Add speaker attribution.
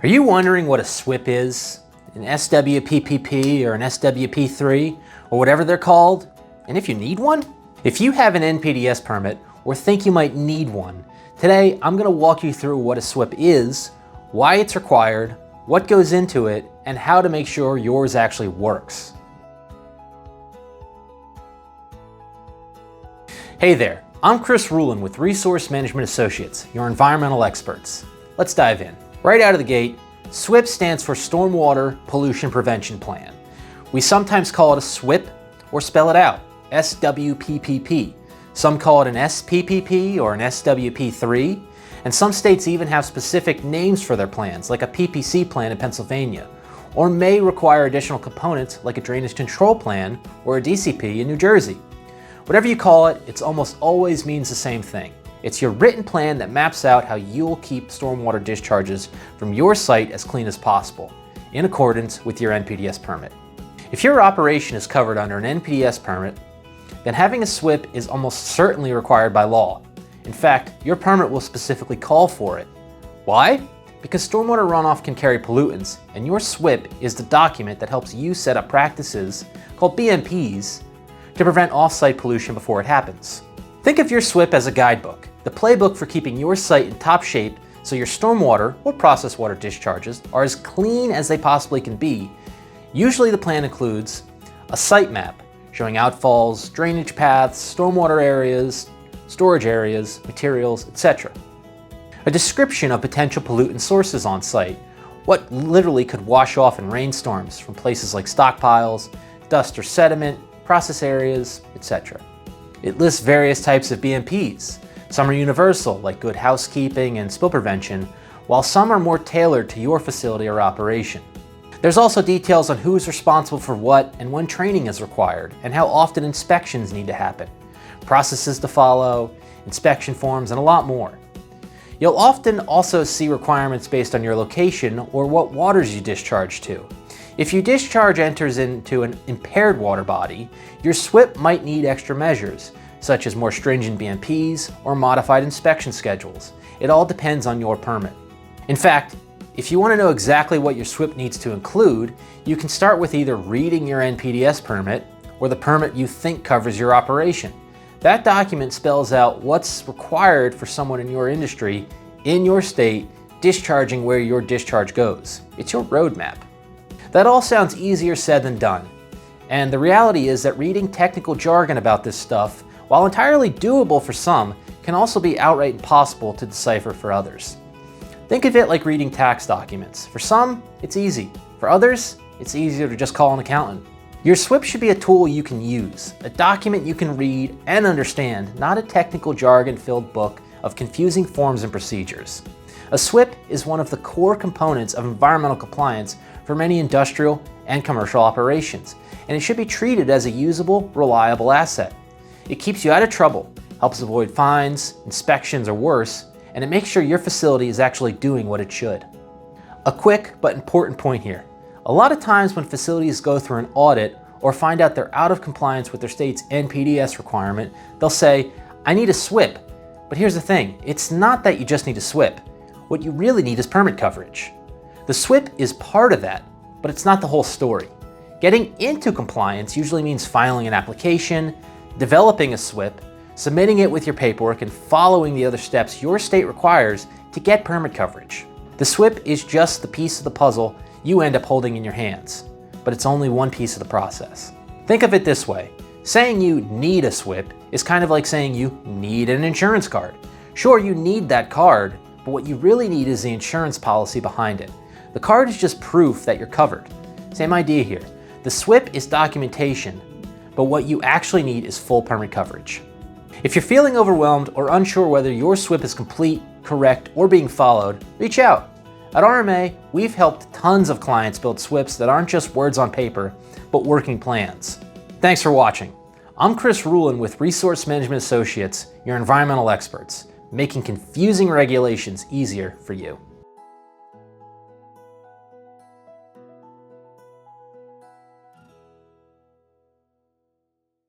Speaker 1: Are you wondering what a SWP is? An SWPPP or an SWP3 or whatever they're called? And if you need one? If you have an NPDES permit or think you might need one, today I'm going to walk you through what a SWP is, why it's required, what goes into it, and how to make sure yours actually works. Hey there, I'm Ruhlin with Resource Management Associates, your environmental experts. Let's dive in. Right out of the gate, SWP stands for Stormwater Pollution Prevention Plan. We sometimes call it a SWP or spell it out, SWPPP. Some call it an SPPP or an SWP3, and some states even have specific names for their plans, like a PPC plan in Pennsylvania, or may require additional components like a drainage control plan or a DCP in New Jersey. Whatever you call it, it almost always means the same thing. It's your written plan that maps out how you'll keep stormwater discharges from your site as clean as possible, in accordance with your NPDES permit. If your operation is covered under an NPDES permit, then having a SWP is almost certainly required by law. In fact, your permit will specifically call for it. Why? Because stormwater runoff can carry pollutants, and your SWP is the document that helps you set up practices, called BMPs, to prevent off-site pollution before it happens. Think of your SWP as a guidebook, the playbook for keeping your site in top shape so your stormwater or processed water discharges are as clean as they possibly can be. Usually the plan includes a site map showing outfalls, drainage paths, stormwater areas, storage areas, materials, etc. A description of potential pollutant sources on site, what literally could wash off in rainstorms from places like stockpiles, dust or sediment, process areas, etc. It lists various types of BMPs. Some are universal, like good housekeeping and spill prevention, while some are more tailored to your facility or operation. There's also details on who is responsible for what and when training is required, and how often inspections need to happen, processes to follow, inspection forms, and a lot more. You'll often also see requirements based on your location or what waters you discharge to. If your discharge enters into an impaired water body, your SWP might need extra measures, such as more stringent BMPs or modified inspection schedules. It all depends on your permit. In fact, if you want to know exactly what your SWP needs to include, you can start with either reading your NPDES permit or the permit you think covers your operation. That document spells out what's required for someone in your industry, in your state, discharging where your discharge goes. It's your roadmap. That all sounds easier said than done. And the reality is that reading technical jargon about this stuff, while entirely doable for some, can also be outright impossible to decipher for others. Think of it like reading tax documents. For some, it's easy. For others, it's easier to just call an accountant. Your SWP should be a tool you can use, a document you can read and understand, not a technical jargon-filled book of confusing forms and procedures. A SWP is one of the core components of environmental compliance for many industrial and commercial operations, and it should be treated as a usable, reliable asset. It keeps you out of trouble, helps avoid fines, inspections, or worse, and it makes sure your facility is actually doing what it should. A quick but important point here. A lot of times when facilities go through an audit or find out they're out of compliance with their state's NPDES requirement, they'll say, I need a SWP. But here's the thing, it's not that you just need a SWP. What you really need is permit coverage. The SWP is part of that, but it's not the whole story. Getting into compliance usually means filing an application, developing a SWP, submitting it with your paperwork, and following the other steps your state requires to get permit coverage. The SWP is just the piece of the puzzle you end up holding in your hands, but it's only one piece of the process. Think of it this way. Saying you need a SWP is kind of like saying you need an insurance card. Sure, you need that card, but what you really need is the insurance policy behind it. The card is just proof that you're covered. Same idea here. The SWP is documentation, but what you actually need is full permit coverage. If you're feeling overwhelmed or unsure whether your SWP is complete, correct, or being followed, reach out. At RMA, we've helped tons of clients build SWPs that aren't just words on paper, but working plans. Thanks for watching. I'm Ruhlin with Resource Management Associates, your environmental experts, making confusing regulations easier for you.